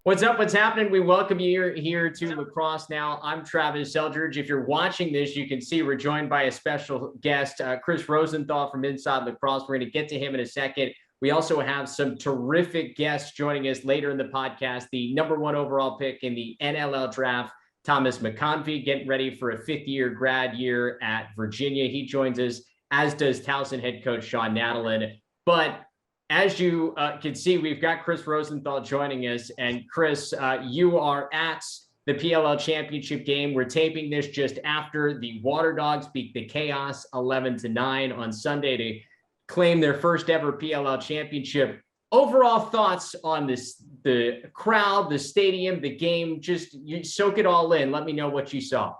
What's up? What's happening? We welcome you here to Lacrosse Now. I'm Travis Eldridge. If you're watching this, you can see we're joined by a special guest, Chris Rosenthal from Inside Lacrosse. We're going to get to him in a second. We also have some terrific guests joining us later in the podcast. The number one overall pick in the NLL draft, Thomas Mccandvi, getting ready for a fifth-year grad year at Virginia. He joins us, as does Towson head coach Sean Nadelin. But as you can see, we've got Chris Rosenthal joining us. And Chris, you are at the PLL championship game. We're taping this just after the Water Dogs beat the Chaos 11-9 on Sunday to claim their first ever PLL championship. Overall thoughts on this, the crowd, the stadium, the game, just you soak it all in. Let me know what you saw.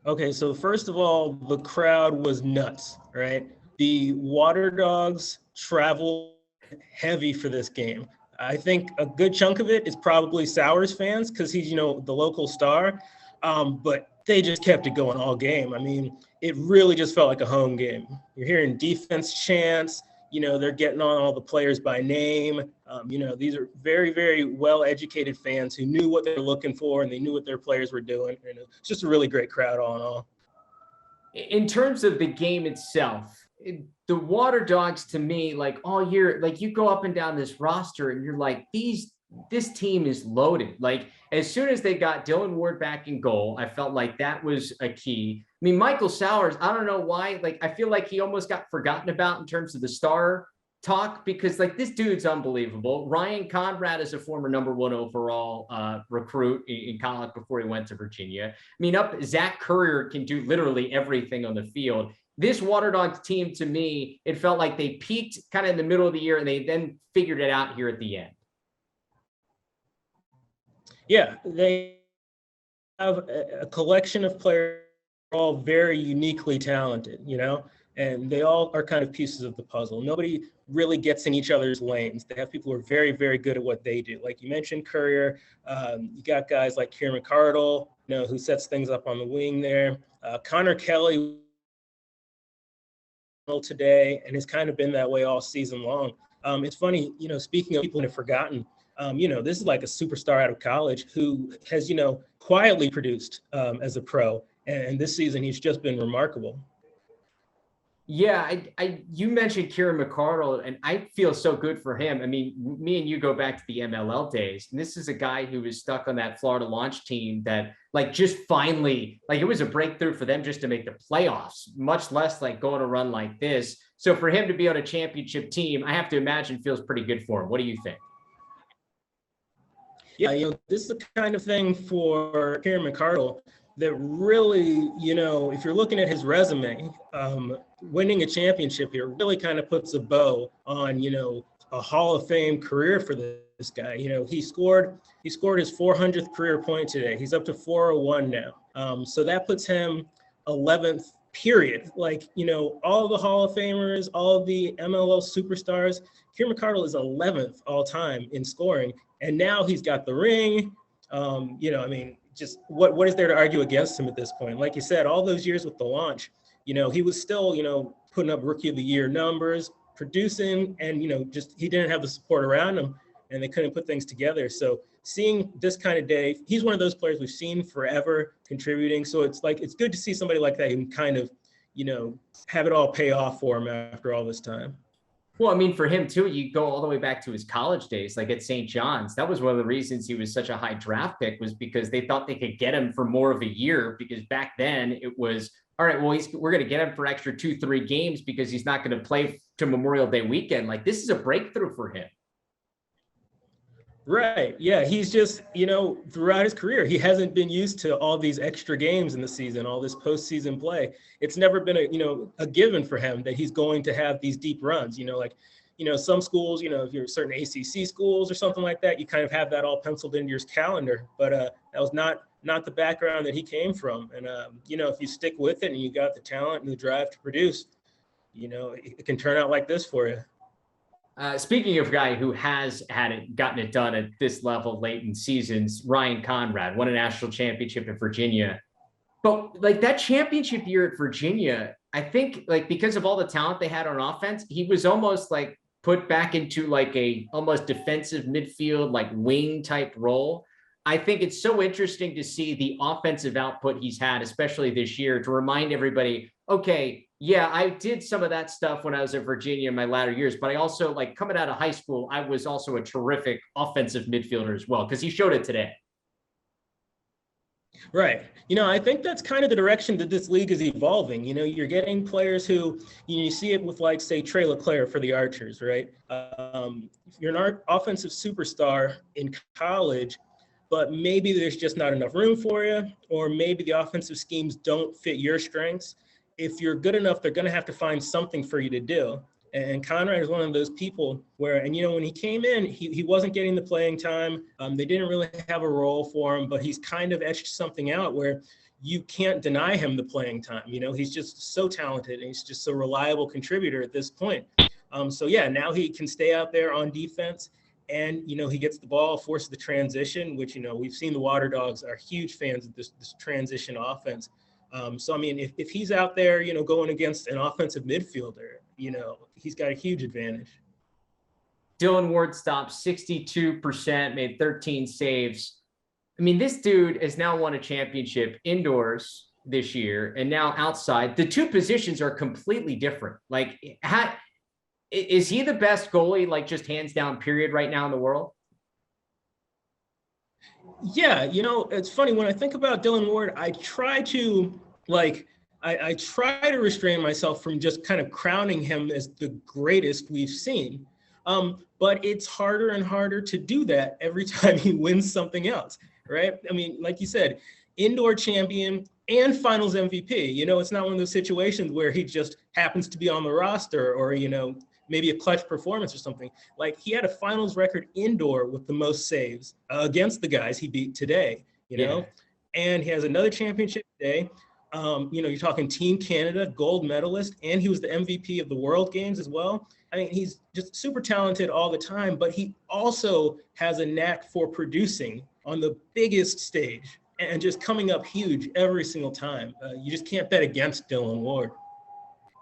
Okay, so first of all, the crowd was nuts, right? The Water Dogs traveled heavy for this game. I think a good chunk of it is probably Sowers fans because he's, the local star. But they just kept it going all game. I mean, it really just felt like a home game. You're hearing defense chants. They're getting on all the players by name. These are very, very well-educated fans who knew what they were looking for and they knew what their players were doing. And it's just a really great crowd all in all. In terms of the game itself, the Water Dogs, to me, like all year, like you go up and down this roster and you're like, this team is loaded. Like as soon as they got Dylan Ward back in goal, I felt like that was a key. I mean, Michael Sowers, I don't know why, like I feel like he almost got forgotten about in terms of the star talk because like this dude's unbelievable. Ryan Conrad is a former number one overall recruit in college before he went to Virginia. I mean, Zach Currier can do literally everything on the field. This Water Dogs team, to me, it felt like they peaked kind of in the middle of the year and they then figured it out here at the end. Yeah, they have a collection of players all very uniquely talented, and they all are kind of pieces of the puzzle. Nobody really gets in each other's lanes. They have people who are very, very good at what they do. Like you mentioned, Courier. You got guys like Kieran Mcardle, who sets things up on the wing there. Connor Kelly today, and has kind of been that way all season long. It's funny, speaking of people who have forgotten, this is like a superstar out of college who has, quietly produced as a pro. And this season, he's just been remarkable. Yeah, you mentioned Kieran Mcardle, and I feel so good for him. I mean, me and you go back to the MLL days, and this is a guy who was stuck on that Florida launch team that, like, just finally, like, it was a breakthrough for them just to make the playoffs, much less like going a run like this. So for him to be on a championship team, I have to imagine feels pretty good for him. What do you think? Yeah, this is the kind of thing for Kieran Mcardle that really, if you're looking at his resume, winning a championship here really kind of puts a bow on, a Hall of Fame career for this guy. He scored his 400th career point today. He's up to 401 now. So that puts him 11th, period. Like, all the Hall of Famers, all the MLL superstars, Kieran Mcardle is 11th all time in scoring. And now he's got the ring. Just what is there to argue against him at this point? Like you said, all those years with the launch, he was still, putting up rookie of the year numbers, producing, and, he didn't have the support around him and they couldn't put things together. So seeing this kind of day, he's one of those players we've seen forever contributing. So it's good to see somebody like that who can kind of, have it all pay off for him after all this time. Well, I mean, for him too, you go all the way back to his college days, like at St. John's. That was one of the reasons he was such a high draft pick, was because they thought they could get him for more of a year, because back then it was, all right, well, we're going to get him for extra 2-3 games because he's not going to play to Memorial Day weekend. Like, this is a breakthrough for him. Right. Yeah. He's just, throughout his career, he hasn't been used to all these extra games in the season, all this postseason play. It's never been a given for him that he's going to have these deep runs, some schools, if you're certain ACC schools or something like that, you kind of have that all penciled into your calendar, but that was not the background that he came from. And, if you stick with it and you got the talent and the drive to produce, it can turn out like this for you. Speaking of a guy who has gotten it done at this level late in seasons, Ryan Conrad won a national championship at Virginia. But like that championship year at Virginia, I think like because of all the talent they had on offense, he was almost like put back into like a almost defensive midfield, like wing type role. I think it's so interesting to see the offensive output he's had, especially this year, to remind everybody, okay, yeah, I did some of that stuff when I was at Virginia in my latter years, but I also, like, coming out of high school, I was also a terrific offensive midfielder as well, because he showed it today. Right. I think that's kind of the direction that this league is evolving. You're getting players who, you see it with, like, say, Trey LeClaire for the Archers, right? You're an offensive superstar in college, but maybe there's just not enough room for you, or maybe the offensive schemes don't fit your strengths. If you're good enough, they're going to have to find something for you to do. And Conrad is one of those people where, and when he came in, he wasn't getting the playing time. They didn't really have a role for him, but he's kind of etched something out where you can't deny him the playing time. He's just so talented, and he's just a reliable contributor at this point. So yeah, now he can stay out there on defense, and he gets the ball, forces the transition, which we've seen the Water Dogs are huge fans of this transition offense. So I mean, if he's out there, going against an offensive midfielder, he's got a huge advantage. Dylan Ward stopped 62%, made 13 saves. I mean, this dude has now won a championship indoors this year, and now outside. The two positions are completely different. Like, is he the best goalie, like, just hands down, period, right now in the world? Yeah, it's funny when I think about Dylan Ward, I try to I try to restrain myself from just kind of crowning him as the greatest we've seen. But it's harder and harder to do that every time he wins something else, right? I mean, like you said, indoor champion and finals MVP. It's not one of those situations where he just happens to be on the roster, or, maybe a clutch performance or something. Like, he had a finals record indoor with the most saves against the guys he beat today, and he has another championship today. You're talking Team Canada gold medalist, and he was the MVP of the World Games as well. I mean, he's just super talented all the time, but he also has a knack for producing on the biggest stage and just coming up huge every single time. You just can't bet against Dylan Ward.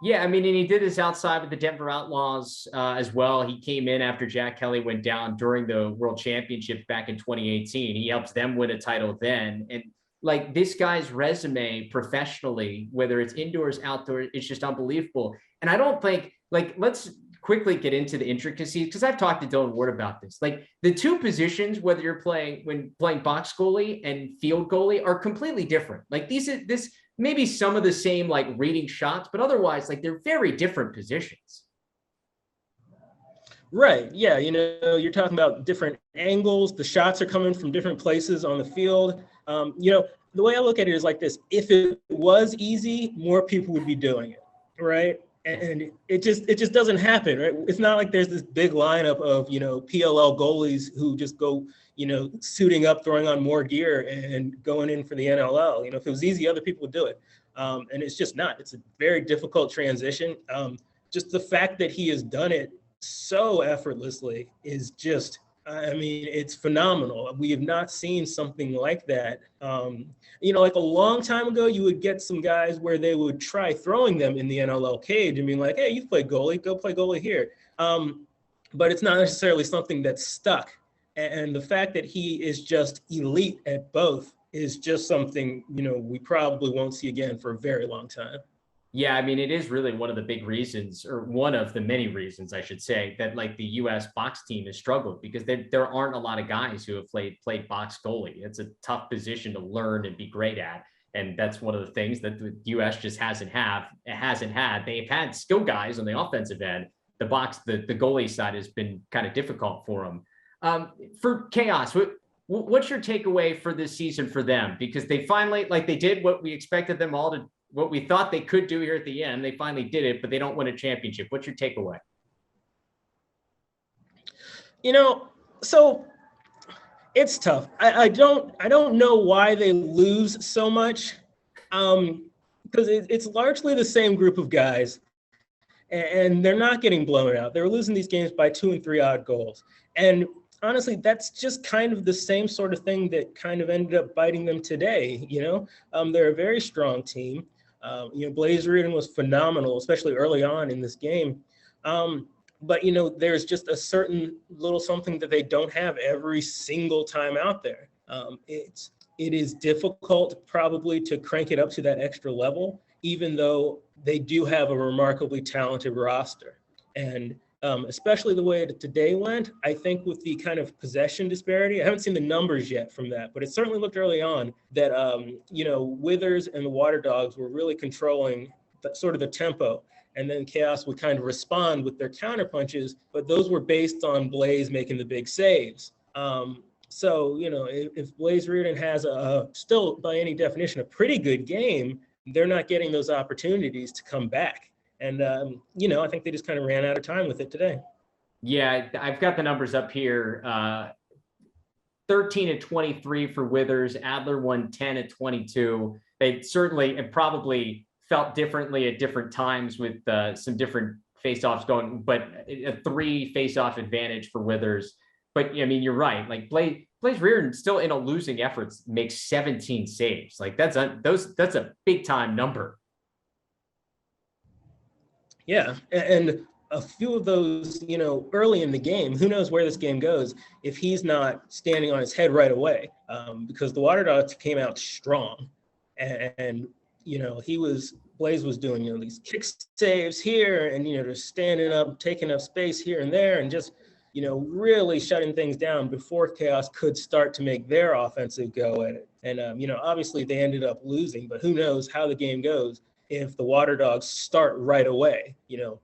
Yeah, I mean, and he did this outside with the Denver Outlaws as well. He came in after Jack Kelly went down during the World Championship back in 2018. He helps them win a title then. And like, this guy's resume professionally, whether it's indoors, outdoors, it's just unbelievable. And I don't think, like, let's quickly get into the intricacies, because I've talked to Dylan Ward about this. Like, the two positions, whether you're playing box goalie and field goalie, are completely different. Like, this maybe some of the same, like, reading shots, but otherwise, like, they're very different positions. Right. Yeah. You're talking about different angles. The shots are coming from different places on the field. The way I look at it is like this: if it was easy, more people would be doing it. Right. And it just doesn't happen. Right. It's not like there's this big lineup of, PLL goalies who just go, suiting up, throwing on more gear and going in for the NLL. If it was easy, other people would do it. And it's just not. It's a very difficult transition. Just the fact that he has done it so effortlessly is just, I mean, it's phenomenal. We have not seen something like that. Like a long time ago, you would get some guys where they would try throwing them in the NLL cage and being like, hey, you've played goalie, go play goalie here. But it's not necessarily something that's stuck. And the fact that he is just elite at both is just something, we probably won't see again for a very long time. Yeah, I mean, it is really one of the big reasons, or one of the many reasons, I should say, that like the U.S. box team has struggled, because there aren't a lot of guys who have played box goalie. It's a tough position to learn and be great at, and that's one of the things that the U.S. just hasn't had. They've had skill guys on the offensive end. The goalie side has been kind of difficult for them. For Chaos, what's your takeaway for this season for them? Because they finally, like, they did what we expected them all to. What we thought they could do here at the end, they finally did it, but they don't win a championship. What's your takeaway? So it's tough. I don't know why they lose so much, because it's largely the same group of guys, and they're not getting blown out. They're losing these games by 2 and 3 odd goals. And honestly, that's just kind of the same sort of thing that kind of ended up biting them today. They're a very strong team. Blaze Reardon was phenomenal, especially early on in this game. but there's just a certain little something that they don't have every single time out there. It is difficult probably to crank it up to that extra level, even though they do have a remarkably talented roster. And especially the way that today went, I think with the kind of possession disparity, I haven't seen the numbers yet from that, but it certainly looked early on that, Withers and the Water Dogs were really controlling sort of the tempo. And then Chaos would kind of respond with their counter punches, but those were based on Blaze making the big saves. So, if Blaze Reardon has still by any definition, a pretty good game, they're not getting those opportunities to come back. And, I think they just kind of ran out of time with it today. Yeah, I've got the numbers up here. 13 at 23 for Withers. Adler won 10 at 22. They certainly and probably felt differently at different times with some different faceoffs going, but a 3 faceoff advantage for Withers. But I mean, you're right. Like Blaze Reardon still in a losing effort makes 17 saves. Like that's a big time number. Yeah, and a few of those, early in the game, who knows where this game goes if he's not standing on his head right away, because the Water Dogs came out strong, and Blaze was doing, these kick saves here and, just standing up, taking up space here and there and just, really shutting things down before Chaos could start to make their offensive go at it. And, obviously they ended up losing, but who knows how the game goes if the Water Dogs start right away,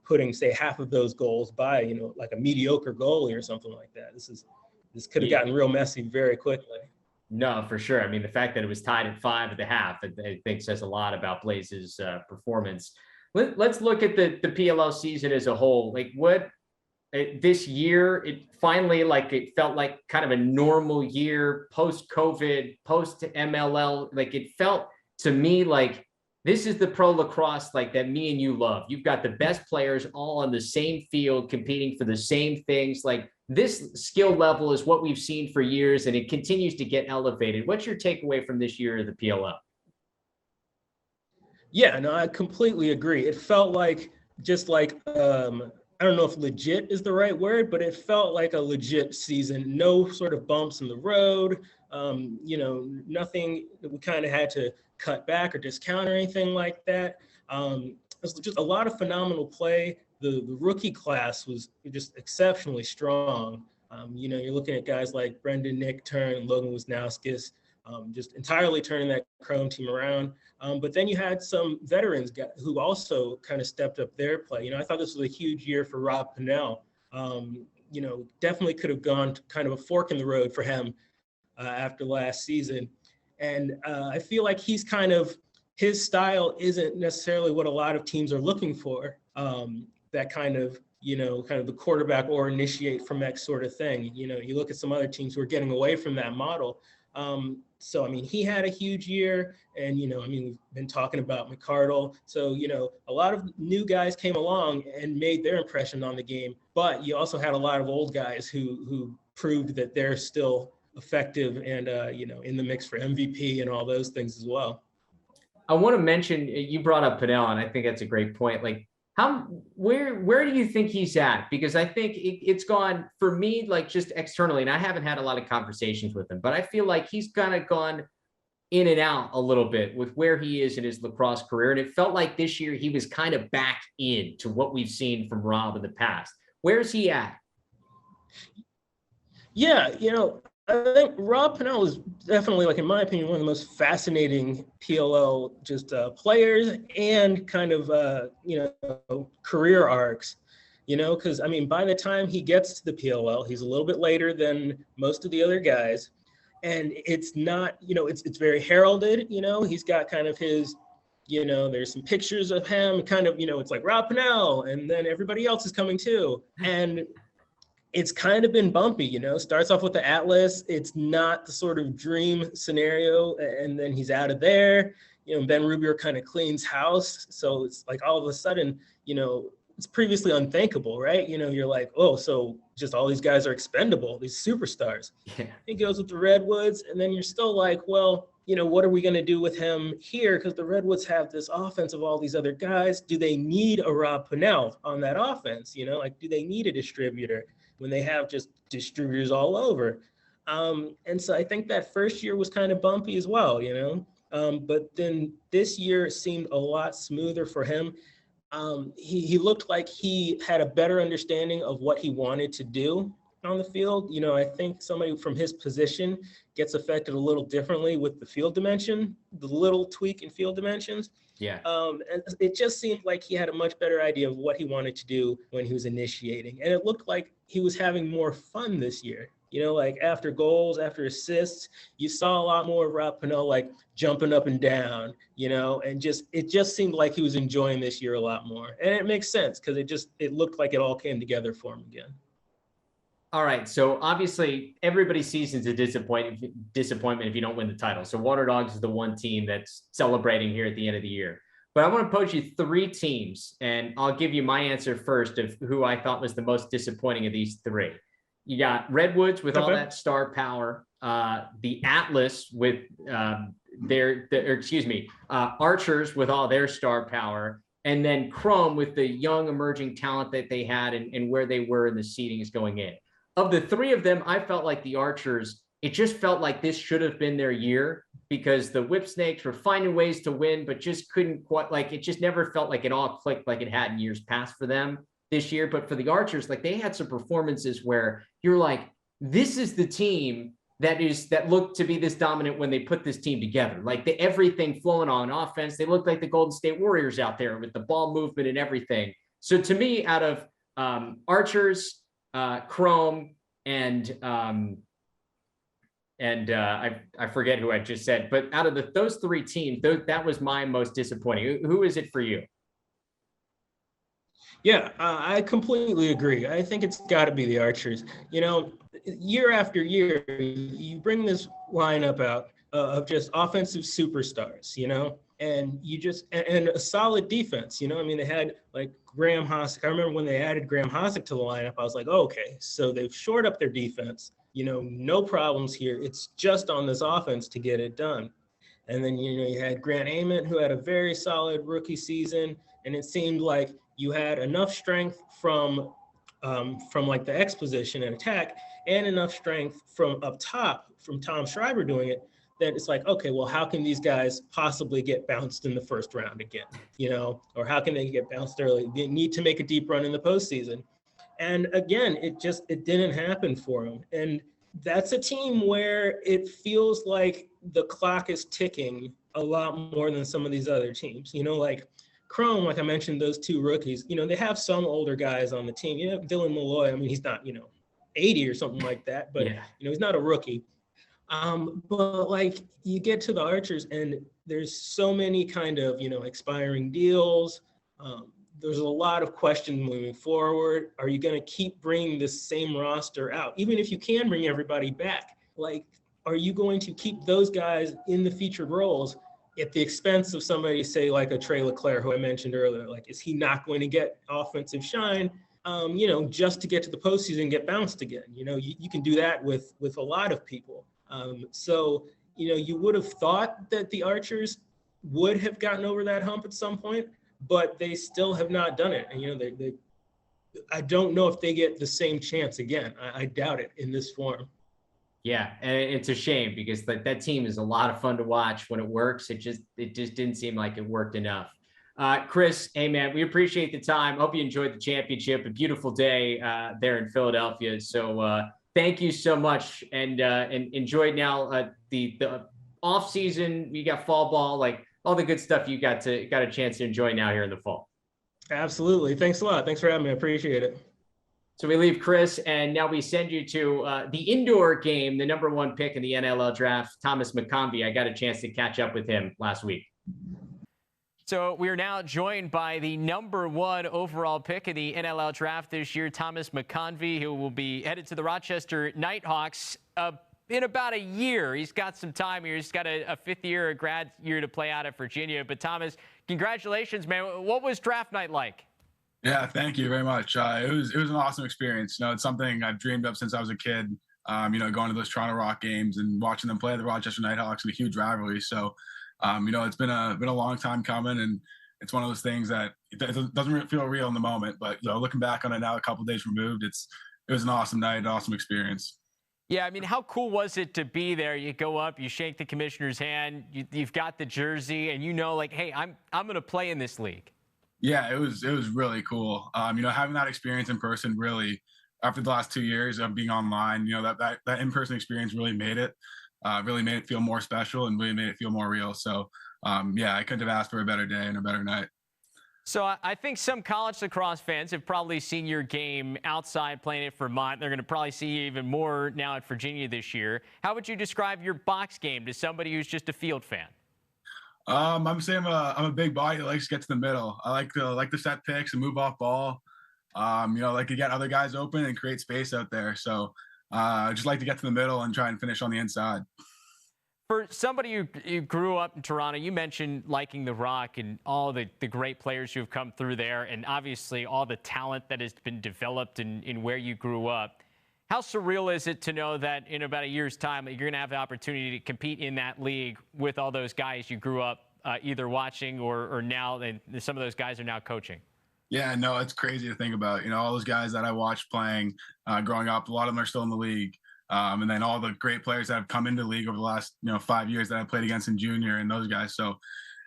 putting, say, half of those goals by, like a mediocre goalie or something like that. This could have gotten real messy very quickly. No, for sure. I mean, the fact that it was tied at 5 at the half, I think says a lot about Blaze's performance. Let's look at the PLL season as a whole. Like this year, it finally, it felt like kind of a normal year, post-COVID, post-MLL. Like it felt to me like this is the pro lacrosse like that me and you love. You've got the best players all on the same field competing for the same things. Like this skill level is what we've seen for years, and it continues to get elevated. What's your takeaway from this year of the PLL? Yeah, no, I completely agree. It felt like just like, I don't know if legit is the right word, but it felt like a legit season. No sort of bumps in the road. Nothing that we kind of had to cut back or discount or anything like that. It was just a lot of phenomenal play. The rookie class was just exceptionally strong. You're looking at guys like Brendan Nick Turn, Logan Wisnauskas, just entirely turning that Chrome team around. But then you had some veterans who also kind of stepped up their play. I thought this was a huge year for Rob Pennell. Definitely could have gone to kind of a fork in the road for him after last season. And I feel like his style isn't necessarily what a lot of teams are looking for. That kind of the quarterback or initiate from X sort of thing. You look at some other teams who are getting away from that model. So, I mean, he had a huge year and, we've been talking about Mccardle. So, a lot of new guys came along and made their impression on the game, but you also had a lot of old guys who proved that they're still effective and, in the mix for MVP and all those things as well. I want to mention, you brought up Pennell, and I think that's a great point. Like, where do you think he's at? Because I think it's gone for me, like just externally, and I haven't had a lot of conversations with him, but I feel like he's kind of gone in and out a little bit with where he is in his lacrosse career. And it felt like this year he was kind of back into what we've seen from Rob in the past. Where's he at? Yeah, I think Rob Pennell is definitely, like, in my opinion, one of the most fascinating PLL players and kind of, career arcs, because, I mean, by the time he gets to the PLL, he's a little bit later than most of the other guys. And it's not, it's very heralded, he's got kind of his, there's some pictures of him kind of, it's like Rob Pennell, and then everybody else is coming too. And it's kind of been bumpy, starts off with the Atlas. It's not the sort of dream scenario. And then he's out of there, Ben Rubier kind of cleans house. So it's like all of a sudden, it's previously unthinkable, right? You're like, oh, so just all these guys are expendable, these superstars. Yeah. He goes with the Redwoods. And then you're still like, well, what are we going to do with him here? Because the Redwoods have this offense of all these other guys. Do they need a Rob Pennell on that offense? Like, do they need a distributor when they have just distributors all over? And so I think that first year was kind of bumpy as well, but then this year seemed a lot smoother for him. He looked like he had a better understanding of what he wanted to do on the field. I think somebody from his position gets affected a little differently with the field dimension, the little tweak in field dimensions. Yeah. And it just seemed like he had a much better idea of what he wanted to do when he was initiating. And it looked like he was having more fun this year. Like after goals, after assists, you saw a lot more of Rob Pennell, like jumping up and down, and it just seemed like he was enjoying this year a lot more. And it makes sense because it looked like it all came together for him again. All right. So obviously everybody's season's a disappointment if you don't win the title. So Water Dogs is the one team that's celebrating here at the end of the year. But I want to pose you 3 teams, and I'll give you my answer first of who I thought was the most disappointing of these 3. You got Redwoods with all that star power, the Atlas with Archers with all their star power, and then Chrome with the young emerging talent that they had and where they were in the seedings going in. Of the 3 of them, I felt like the Archers, it just felt like this should have been their year because the Whip Snakes were finding ways to win, but just couldn't quite, like, it just never felt like it all clicked like it had in years past for them this year. But for the Archers, like, they had some performances where you're like, this is the team that looked to be this dominant when they put this team together. Like, everything flowing on offense. They looked like the Golden State Warriors out there with the ball movement and everything. So to me, out of Archers, Chrome, and I forget who I just said, but out of those 3 teams, that was my most disappointing. Who is it for you? Yeah, I completely agree. I think it's got to be the Archers. Year after year, you bring this lineup out of just offensive superstars, and and a solid defense. They had like Graham Hossack. I remember when they added Graham Hossack to the lineup, I was like, oh, okay, so they've shored up their defense. No problems here. It's just on this offense to get it done. And then, you had Grant Ament, who had a very solid rookie season, and it seemed like you had enough strength from like the X position and attack, and enough strength from up top from Tom Schreiber doing it, that it's like, okay, well, how can these guys possibly get bounced in the first round again? Or how can they get bounced early? They need to make a deep run in the postseason. And again, it didn't happen for them. And that's a team where it feels like the clock is ticking a lot more than some of these other teams. Like Chrome, like I mentioned, those 2 rookies, they have some older guys on the team. Dylan Malloy, he's not, 80 or something like that, but, yeah. He's not a rookie. But like you get to the Archers and there's so many kind of, expiring deals. There's a lot of questions moving forward. Are you going to keep bringing this same roster out? Even if you can bring everybody back, like, are you going to keep those guys in the featured roles at the expense of somebody, say, like a Trey LeClaire, who I mentioned earlier? Like, is he not going to get offensive shine, just to get to the postseason and get bounced again? You can do that with a lot of people. So, you would have thought that the Archers would have gotten over that hump at some point, but they still have not done it. And, I don't know if they get the same chance again. I doubt it in this form. Yeah, and it's a shame because that team is a lot of fun to watch when it works. It just didn't seem like it worked enough. Chris, hey man, we appreciate the time. Hope you enjoyed the championship. A beautiful day there in Philadelphia. So thank you so much, and enjoy now the off season. We got fall ball, like all the good stuff you got a chance to enjoy now here in the fall. Absolutely. Thanks a lot. Thanks for having me. I appreciate it. So we leave Chris, and now we send you to the indoor game, the #1 pick in the NLL draft, Thomas Mccandvi. I got a chance to catch up with him last week. So we are now joined by the #1 overall pick in the NLL draft this year, Thomas Mccandvi, who will be headed to the Rochester Knighthawks in about a year. He's got some time here. He's got a 5th year, a grad year to play out at Virginia. But Thomas, congratulations, man. What was draft night like? Yeah, thank you very much. It was an awesome experience. It's something I've dreamed of since I was a kid. going to those Toronto Rock games and watching them play the Rochester Knighthawks in a huge rivalry. So, it's been a long time coming, and it's one of those things that it doesn't feel real in the moment. But looking back on it now, a couple of days removed, it was an awesome night, an awesome experience. Yeah, I mean, how cool was it to be there? You go up, you shake the commissioner's hand, you've got the jersey, and like, hey, I'm going to play in this league. Yeah, it was really cool. Having that experience in person, really, after the last 2 years of being online, that in-person experience really made it feel more special and really made it feel more real. So, I couldn't have asked for a better day and a better night. So I think some college lacrosse fans have probably seen your game outside playing at Vermont. They're going to probably see you even more now at Virginia this year. How would you describe your box game to somebody who's just a field fan? I'm saying I'm a big body that likes to get to the middle. I like to set picks and move off ball. Like to get other guys open and create space out there. So I just like to get to the middle and try and finish on the inside. For somebody who grew up in Toronto, you mentioned liking the Rock and all the great players who have come through there, and obviously all the talent that has been developed in where you grew up. How surreal is it to know that in about a year's time that you're going to have the opportunity to compete in that league with all those guys you grew up either watching or now, and some of those guys are now coaching? Yeah, no, it's crazy to think about. All those guys that I watched playing growing up, a lot of them are still in the league. And then all the great players that have come into the league over the last 5 years that I played against in junior and those guys. So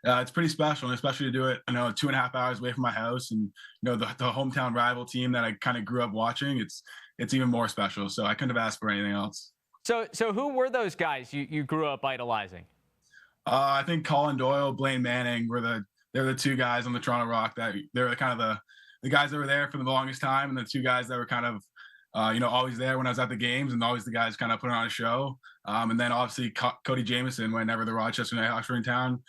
it's pretty special, and especially to do it 2.5 hours away from my house, and the hometown rival team that I kind of grew up watching. It's even more special. So I couldn't have asked for anything else. So who were those guys you grew up idolizing? I think Colin Doyle, Blaine Manning they're the two guys on the Toronto Rock that they were kind of the guys that were there for the longest time, and the two guys that were kind of always there when I was at the games, and always the guys kind of putting on a show. And then obviously Cody Jamieson whenever the Rochester Knighthawks were in town.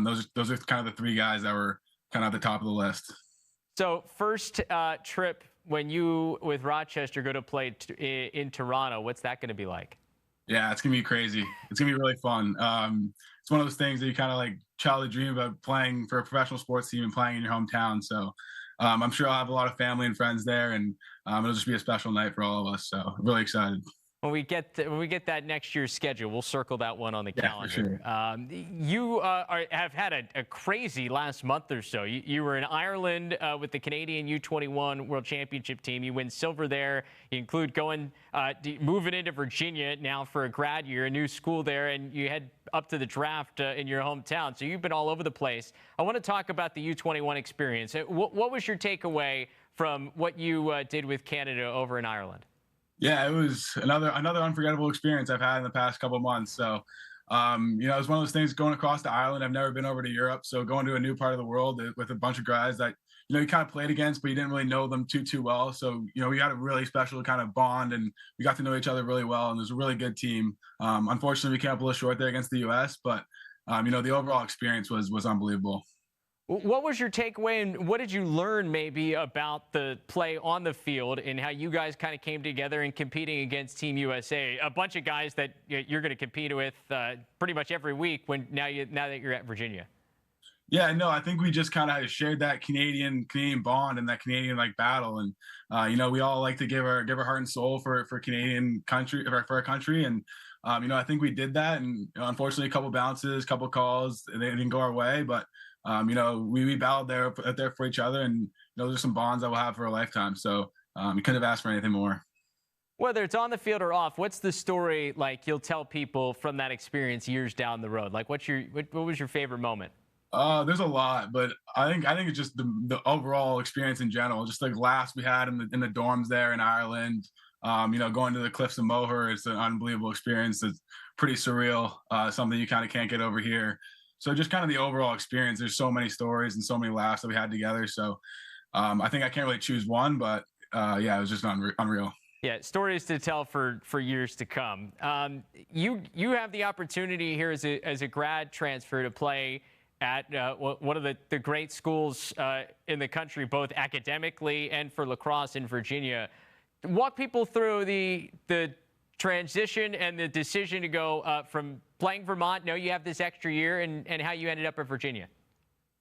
Those are kind of the three guys that were kind of at the top of the list. So first trip when you with Rochester go to play in Toronto, what's that going to be like? Yeah, it's going to be crazy. It's going to be really fun. It's one of those things that you kind of like childhood dream about, playing for a professional sports team and playing in your hometown. So I'm sure I'll have a lot of family and friends there, and it'll just be a special night for all of us. So I'm really excited. When we get that next year's schedule, we'll circle that one on the calendar. For sure. You have had a crazy last month or so. You were in Ireland with the Canadian U21 World Championship team. You win silver there. You include moving into Virginia now for a grad year, a new school there, and you head up to the draft in your hometown. So you've been all over the place. I want to talk about the U21 experience. What was your takeaway from what you did with Canada over in Ireland? Yeah, it was another unforgettable experience I've had in the past couple of months. So, it was one of those things going across to Ireland. I've never been over to Europe, so going to a new part of the world with a bunch of guys that you kind of played against, but you didn't really know them too well. So, we got a really special kind of bond, and we got to know each other really well. And it was a really good team. Unfortunately, we came up a little short there against the U.S., but the overall experience was unbelievable. What was your takeaway, and what did you learn maybe about the play on the field and how you guys kind of came together in competing against Team USA, a bunch of guys that you're going to compete with pretty much every week now that you're at Virginia? Yeah, no, I think we just kind of shared that Canadian bond and that Canadian battle, and we all like to give our heart and soul for Canadian country, for our country, and I think we did that, and unfortunately a couple bounces, couple calls, they didn't go our way, but we battled there for each other, and those are some bonds that we'll have for a lifetime. So we couldn't have asked for anything more. Whether it's on the field or off, what's the story like you'll tell people from that experience years down the road? Like, what was your favorite moment? There's a lot, but I think it's just the overall experience in general. Just like laughs we had in the dorms there in Ireland. Going to the cliffs of Moher, it's an unbelievable experience. It's pretty surreal. Something you kind of can't get over here. So just kind of the overall experience. There's so many stories and so many laughs that we had together. So I think I can't really choose one, but it was just unreal. Yeah, stories to tell for years to come. You have the opportunity here as a grad transfer to play at one of the great schools in the country, both academically and for lacrosse in Virginia. Walk people through the transition and the decision to go from playing Vermont, know you have this extra year, and how you ended up at Virginia.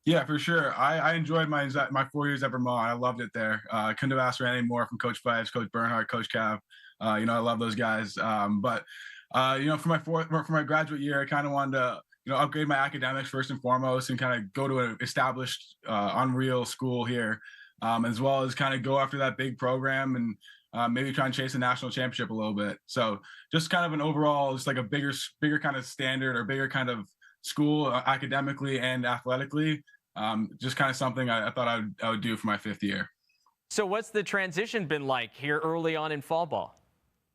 Yeah, for sure. I enjoyed my 4 years at Vermont. I loved it there. I couldn't have asked for any more from Coach Pipes, Coach Bernhardt, Coach Cav. I love those guys. But for my graduate year, I kind of wanted to upgrade my academics first and foremost, and kind of go to an established, unreal school here, as well as kind of go after that big program and maybe try and chase a national championship a little bit. So just kind of an overall, just like a bigger kind of standard, or bigger kind of school, academically and athletically. Just kind of something I thought I would do for my 5th year. So what's the transition been like here early on in fall ball?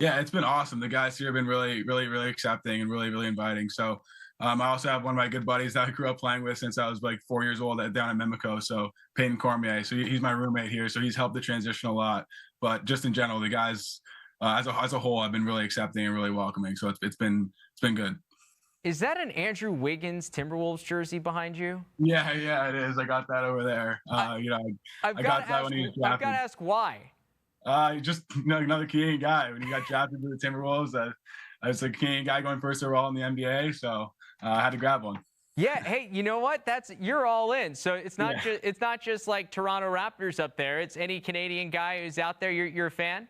Yeah, it's been awesome. The guys here have been really, really, really accepting and really, really inviting. So I also have one of my good buddies that I grew up playing with since I was like 4 years old down in Mimico. So Peyton Cormier. So he's my roommate here. So he's helped the transition a lot. But just in general, the guys as a whole have been really accepting and really welcoming. So it's been good. Is that an Andrew Wiggins Timberwolves jersey behind you? Yeah, it is. I got that over there. I got that when he was drafted. I've got to ask why. Just another Canadian guy. When he got drafted to the Timberwolves, I was a Canadian guy going first overall in the NBA, so I had to grab one. Yeah. Hey, you know what? You're all in. So it's not just like Toronto Raptors up there. It's any Canadian guy who's out there. You're a fan.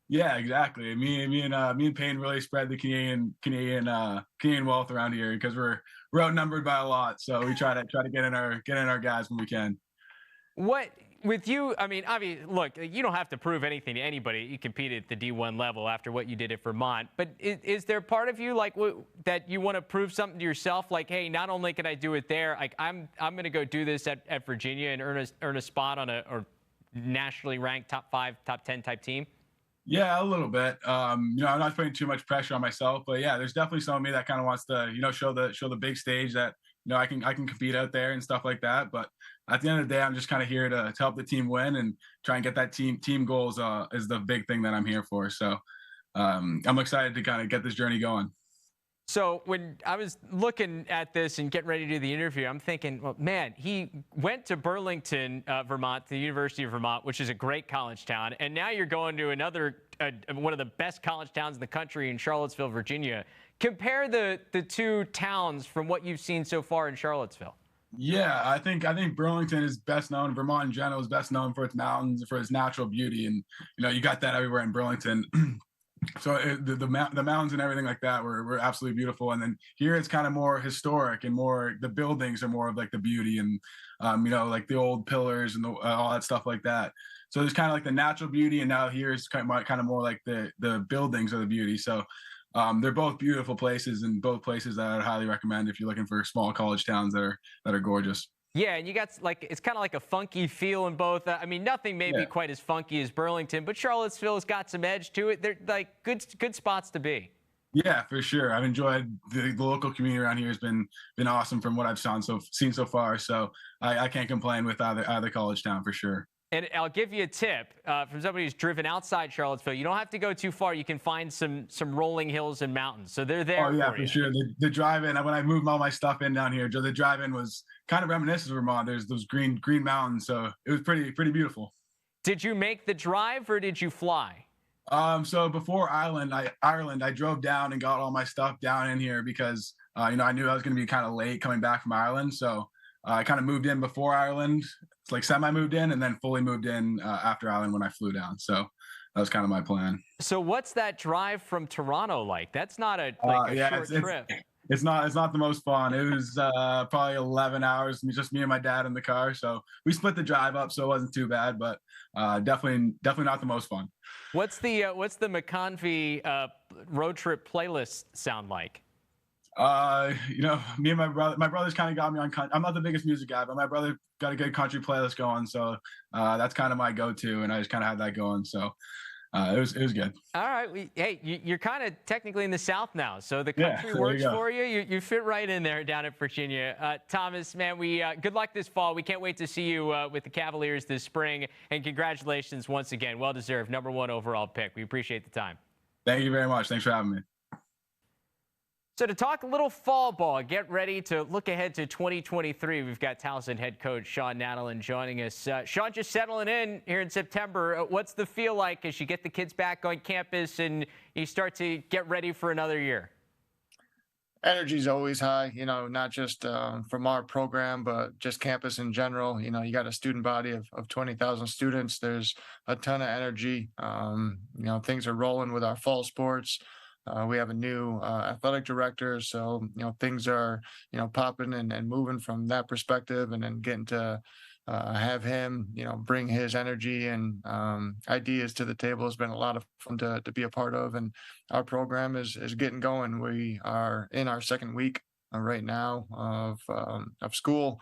Yeah, exactly. Me and Payne really spread the Canadian wealth around here, because we're outnumbered by a lot. So we try to get in our guys when we can. What with you? I mean, look, you don't have to prove anything to anybody. You competed at the D1 level after what you did at Vermont. But is there part of you like that you want to prove something to yourself? Like, hey, not only can I do it there, like I'm going to go do this at Virginia and earn a spot on a nationally ranked top 5, top 10 type team. Yeah, a little bit. I'm not putting too much pressure on myself, but yeah, there's definitely some of me that kind of wants to, show the big stage that, I can compete out there and stuff like that. But at the end of the day, I'm just kind of here to help the team win and try and get that team goals is the big thing that I'm here for. So I'm excited to kind of get this journey going. So when I was looking at this and getting ready to do the interview, I'm thinking, well, man, he went to Burlington, Vermont, the University of Vermont, which is a great college town. And now you're going to another, one of the best college towns in the country in Charlottesville, Virginia. Compare the two towns from what you've seen so far in Charlottesville. Yeah, I think Burlington is best known. Vermont in general is best known for its mountains, for its natural beauty. And, you got that everywhere in Burlington. So the mountains and everything like that were absolutely beautiful. And then here it's kind of more historic, and more, the buildings are more of like the beauty, and like the old pillars and all that stuff like that. So there's kind of like the natural beauty, and now here is kind of more like the buildings are the beauty. So they're both beautiful places, and both places that I'd highly recommend if you're looking for small college towns that are gorgeous. Yeah, and you got it's kind of like a funky feel in both. I mean, nothing may be quite as funky as Burlington, but Charlottesville's got some edge to it. They're like good spots to be. Yeah, for sure. I've enjoyed the local community around here has been awesome from what I've seen so far. So I can't complain with either college town for sure. And I'll give you a tip from somebody who's driven outside Charlottesville. You don't have to go too far. You can find some rolling hills and mountains. So they're there. Oh, yeah, for you. Sure. The drive-in, when I moved all my stuff in down here, the drive-in was kind of reminiscent of Vermont. There's those green mountains. So it was pretty beautiful. Did you make the drive or did you fly? So before Ireland, I drove down and got all my stuff down in here because, I knew I was going to be kind of late coming back from Ireland. So I kind of moved in before Ireland. It's like semi-moved in, and then fully moved in after Ireland when I flew down. So that was kind of my plan. So what's that drive from Toronto like? That's not a short trip. It's not the most fun. It was probably 11 hours, just me and my dad in the car. So we split the drive up, so it wasn't too bad, but definitely not the most fun. What's the Mccandvi road trip playlist sound like? Me and my brother's kind of got me on country. I'm not the biggest music guy, but my brother got a good country playlist going. So that's kind of my go-to, and I just kind of had that going. So it was good. All right. Hey, you're kind of technically in the South now, so the country works for you. You fit right in there down at Virginia. Thomas, man, good luck this fall. We can't wait to see you with the Cavaliers this spring, and congratulations once again. Well-deserved #1 overall pick. We appreciate the time. Thank you very much. Thanks for having me. So to talk a little fall ball, get ready to look ahead to 2023. We've got Towson head coach Sean Nadelin joining us. Sean, just settling in here in September. What's the feel like as you get the kids back on campus and you start to get ready for another year? Energy is always high, not just from our program, but just campus in general. You got a student body of 20,000 students. There's a ton of energy. Things are rolling with our fall sports. We have a new athletic director. So, things are, popping and moving from that perspective, and then getting to have him, bring his energy and ideas to the table has been a lot of fun to be a part of. And our program is getting going. We are in our second week right now of school.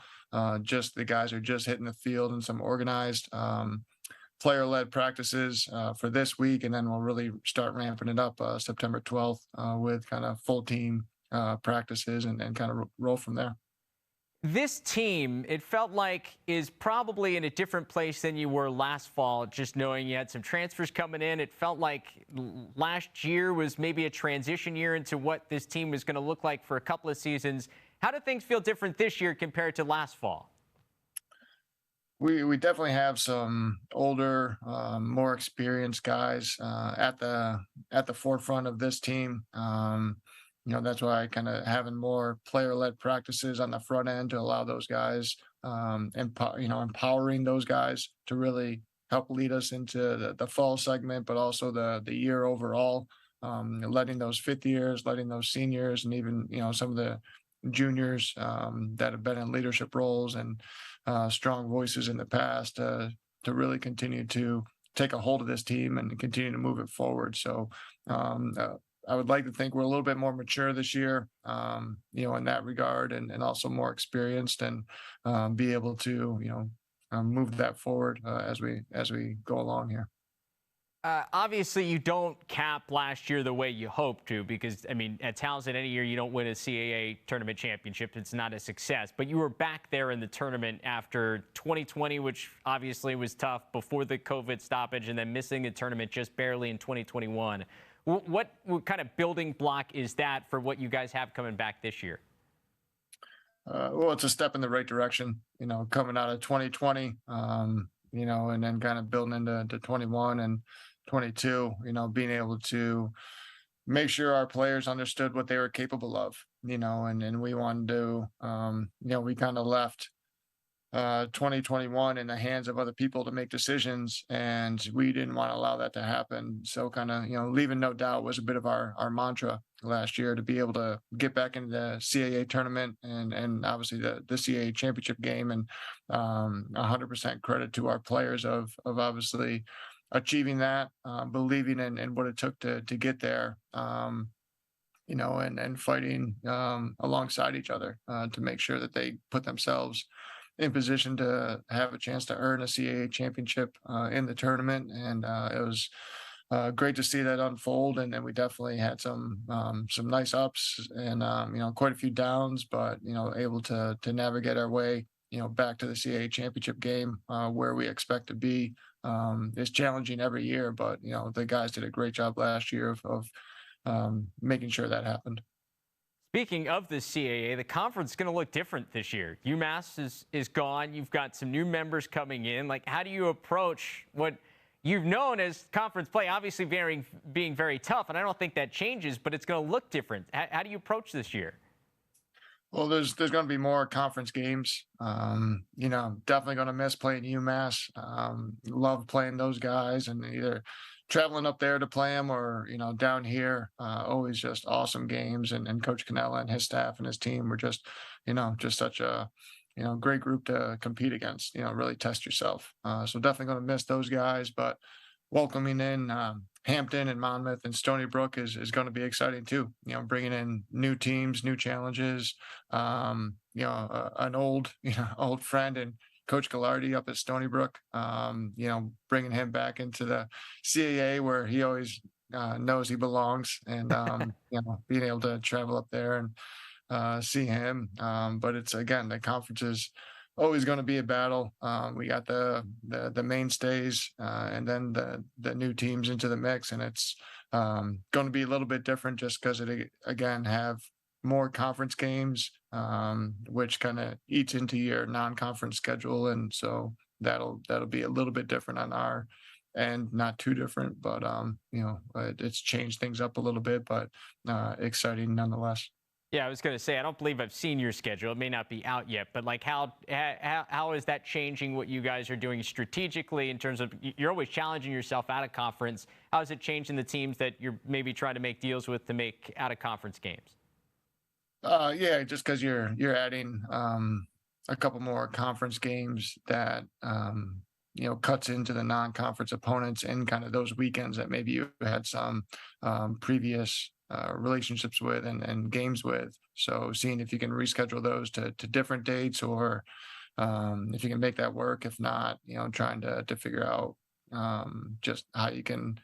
Just the guys are just hitting the field and some organized player-led practices for this week, and then we'll really start ramping it up September 12th with kind of full team practices and kind of roll from there. This team, it felt like, is probably in a different place than you were last fall, just knowing you had some transfers coming in. It felt like last year was maybe a transition year into what this team was going to look like for a couple of seasons. How do things feel different this year compared to last fall? We definitely have some older, more experienced guys at the forefront of this team. That's why kind of having more player-led practices on the front end to allow those guys, empowering those guys to really help lead us into the fall segment, but also the year overall. Letting those fifth years, letting those seniors, and even some of the juniors that have been in leadership roles and strong voices in the past to really continue to take a hold of this team and continue to move it forward. So I would like to think we're a little bit more mature this year, in that regard, and also more experienced, and be able to, move that forward as we go along here. Obviously, you don't cap last year the way you hoped to, because, I mean, at Towson, any year you don't win a CAA tournament championship, it's not a success. But you were back there in the tournament after 2020, which obviously was tough before the COVID stoppage, and then missing the tournament just barely in 2021. What kind of building block is that for what you guys have coming back this year? Well, it's a step in the right direction, coming out of 2020, and then kind of building into 21 and 22, being able to make sure our players understood what they were capable of, and we wanted to, we kind of left 2021 in the hands of other people to make decisions, and we didn't want to allow that to happen. So kind of, leaving no doubt was a bit of our mantra last year, to be able to get back into the CAA tournament and obviously the CAA championship game, and 100% credit to our players of obviously achieving that, believing in what it took to get there, and fighting alongside each other to make sure that they put themselves in position to have a chance to earn a CAA championship in the tournament. And it was great to see that unfold. And then we definitely had some nice ups and, quite a few downs, but, able to navigate our way, back to the CAA championship game where we expect to be. It's challenging every year, but, the guys did a great job last year of making sure that happened. Speaking of the CAA, the conference is going to look different this year. UMass is gone. You've got some new members coming in. Like, how do you approach what you've known as conference play? Obviously, being very tough, and I don't think that changes, but it's going to look different. How do you approach this year? Well, there's going to be more conference games. Definitely going to miss playing UMass. Love playing those guys, and either traveling up there to play them or, down here. Always just awesome games. And Coach Canella and his staff and his team were just such a, great group to compete against, really test yourself. So definitely going to miss those guys, but welcoming in Hampton and Monmouth and Stony Brook is going to be exciting too. Bringing in new teams, new challenges. An old friend and Coach Gallardi up at Stony Brook. Bringing him back into the CAA where he always knows he belongs, and being able to travel up there and see him. But it's, again, the conference is always going to be a battle. We got the mainstays and then the new teams into the mix, and it's going to be a little bit different just because it, again, have more conference games, which kind of eats into your non-conference schedule, and so that'll be a little bit different on our end. Not too different, but it's changed things up a little bit, but exciting nonetheless. Yeah, I was going to say, I don't believe I've seen your schedule. It may not be out yet, but like how is that changing what you guys are doing strategically in terms of you're always challenging yourself out of conference? How is it changing the teams that you're maybe trying to make deals with to make out of conference games? Yeah, just because you're adding a couple more conference games that cuts into the non-conference opponents and kind of those weekends that maybe you had some previous relationships with and games with. So seeing if you can reschedule those to different dates, or if you can make that work. If not, trying to figure out just how you can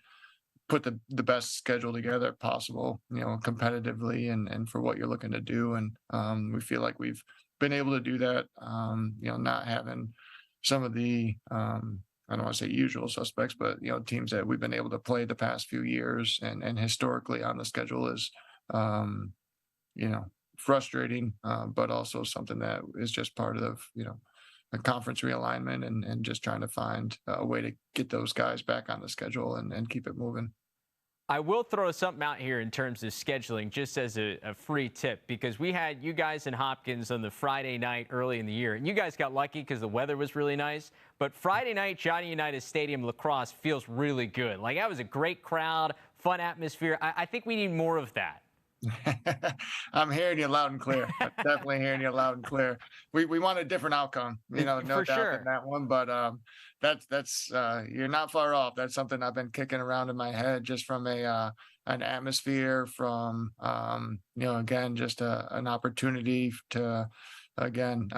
put the best schedule together possible, competitively and for what you're looking to do. And we feel like we've been able to do that, not having some of the, I don't want to say usual suspects, but, teams that we've been able to play the past few years and historically on the schedule is, frustrating, but also something that is just part of, a conference realignment and just trying to find a way to get those guys back on the schedule and keep it moving. I will throw something out here in terms of scheduling, just as a free tip, because we had you guys in Hopkins on the Friday night early in the year, and you guys got lucky because the weather was really nice. But Friday night, Johnny Unitas Stadium Lacrosse feels really good. Like, that was a great crowd, fun atmosphere. I think we need more of that. I'm hearing you loud and clear. I'm definitely hearing you loud and clear. We want a different outcome, no For doubt sure. in that one. But that's you're not far off. That's something I've been kicking around in my head, just from an atmosphere, from again, just an opportunity to again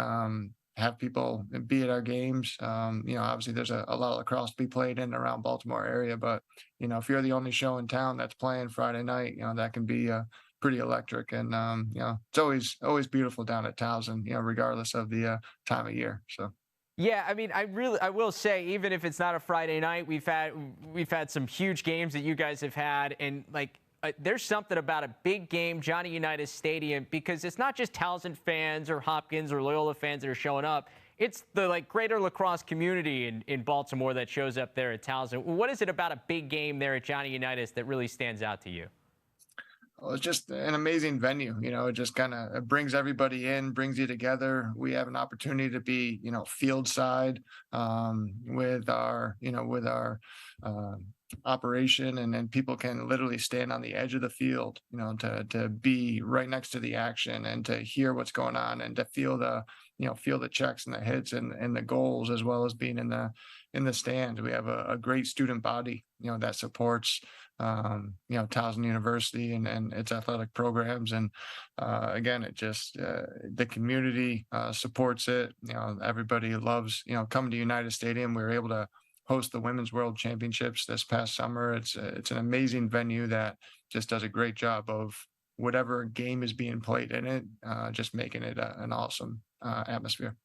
have people be at our games. Obviously there's a lot of lacrosse to be played in and around Baltimore area, but if you're the only show in town that's playing Friday night, that can be pretty electric. And it's always beautiful down at Towson, regardless of the time of year. So Yeah, I mean, I will say, even if it's not a Friday night, we've had some huge games that you guys have had, and like there's something about a big game, Johnny Unitas Stadium, because it's not just Towson fans or Hopkins or Loyola fans that are showing up. It's the greater lacrosse community in Baltimore that shows up there at Towson. What is it about a big game there at Johnny Unitas that really stands out to you? Well, it's just an amazing venue. It just kind of brings everybody in, brings you together. We have an opportunity to be, field side with our operation, and then people can literally stand on the edge of the field, to be right next to the action and to hear what's going on and to feel the checks and the hits and the goals, as well as being in the stands. We have a great student body, that supports Towson University and its athletic programs. And again, it just the community supports it. Everybody loves coming to Unitas Stadium. We were able to host the Women's World Championships this past summer. It's an amazing venue that just does a great job of whatever game is being played in it, just making it an awesome atmosphere.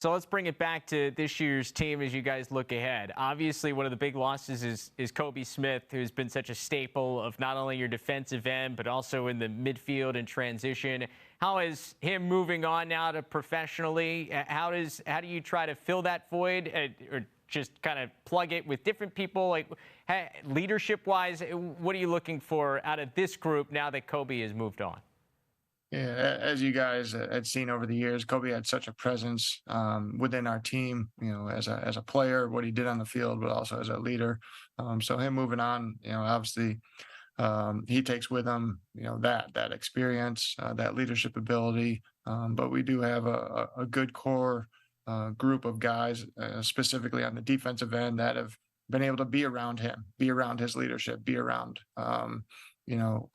So let's bring it back to this year's team as you guys look ahead. Obviously, one of the big losses is Kobe Smith, who's been such a staple of not only your defensive end, but also in the midfield and transition. How is him moving on now to professionally? How do you try to fill that void, or just kind of plug it with different people? Like, leadership-wise, what are you looking for out of this group now that Kobe has moved on? Yeah, as you guys had seen over the years, Kobe had such a presence within our team, as a player, what he did on the field, but also as a leader. So him moving on, obviously, he takes with him, that experience, that leadership ability. But we do have a good core group of guys, specifically on the defensive end, that have been able to be around him, be around his leadership, be around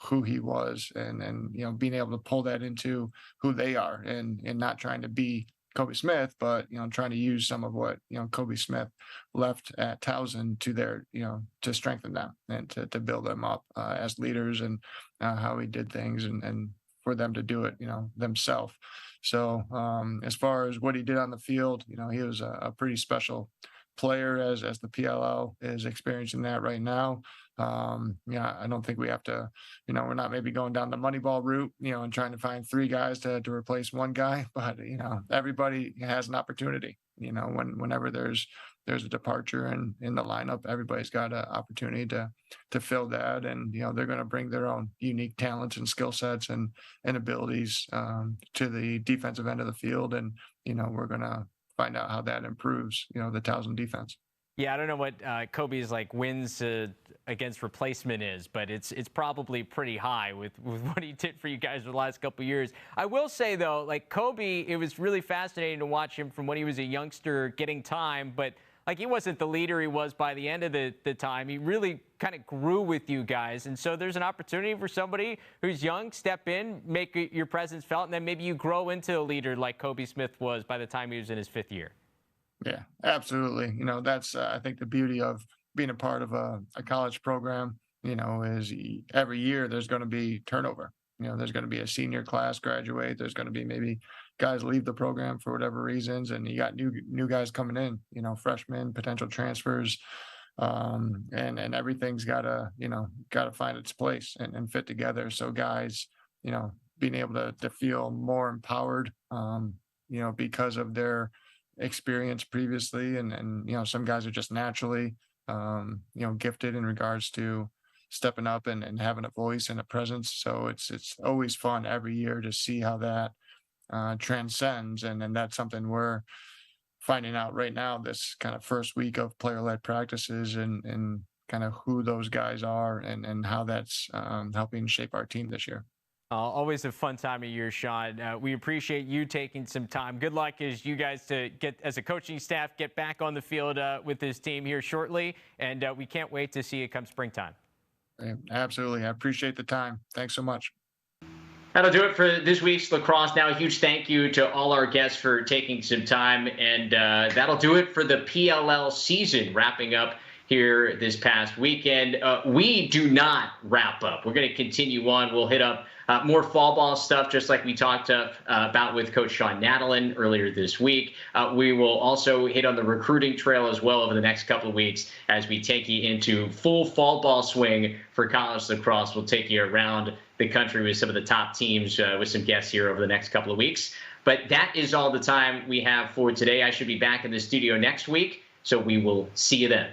who he was, and being able to pull that into who they are, and not trying to be Kobe Smith, but trying to use some of what Kobe Smith left at Towson to their to strengthen them and to build them up as leaders, and how he did things, and for them to do it themselves. So as far as what he did on the field, he was a pretty special player, as the PLL is experiencing that right now. I don't think we have to, we're not maybe going down the Moneyball route, and trying to find three guys to replace one guy, but everybody has an opportunity, whenever there's there's a departure in the lineup, everybody's got an opportunity to fill that, and they're going to bring their own unique talents and skill sets and abilities to the defensive end of the field, and we're going to find out how that improves the Towson defense. Yeah, I don't know what Kobe's like wins against replacement is, but it's probably pretty high with what he did for you guys for the last couple of years. I will say though, like Kobe, it was really fascinating to watch him from when he was a youngster getting time, but like he wasn't the leader he was by the end of the time. He really kind of grew with you guys, and so there's an opportunity for somebody who's young, step in, make your presence felt, and then maybe you grow into a leader like Kobe Smith was by the time he was in his 5th year. Yeah, absolutely. That's I think the beauty of being a part of a college program, is every year there's going to be turnover. There's going to be a senior class graduate. There's going to be maybe guys leave the program for whatever reasons, and you got new guys coming in. Freshmen, potential transfers, and everything's gotta find its place and fit together. So guys, being able to feel more empowered, because of their experience previously, and some guys are just naturally gifted in regards to stepping up and having a voice and a presence. So it's always fun every year to see how that transcends, and that's something we're finding out right now, this kind of first week of player-led practices, and kind of who those guys are and how that's helping shape our team this year. Always a fun time of year, Sean. We appreciate you taking some time. Good luck as you guys as a coaching staff, get back on the field with this team here shortly, and we can't wait to see it come springtime. Absolutely. I appreciate the time. Thanks so much. That'll do it for this week's Lacrosse Now. A huge thank you to all our guests for taking some time, and that'll do it for the PLL season, wrapping up here this past weekend. We do not wrap up. We're going to continue on. We'll hit up more fall ball stuff, just like we talked about with Coach Sean Nadelin earlier this week. We will also hit on the recruiting trail as well over the next couple of weeks as we take you into full fall ball swing for college lacrosse. We'll take you around the country with some of the top teams with some guests here over the next couple of weeks. But that is all the time we have for today. I should be back in the studio next week, so we will see you then.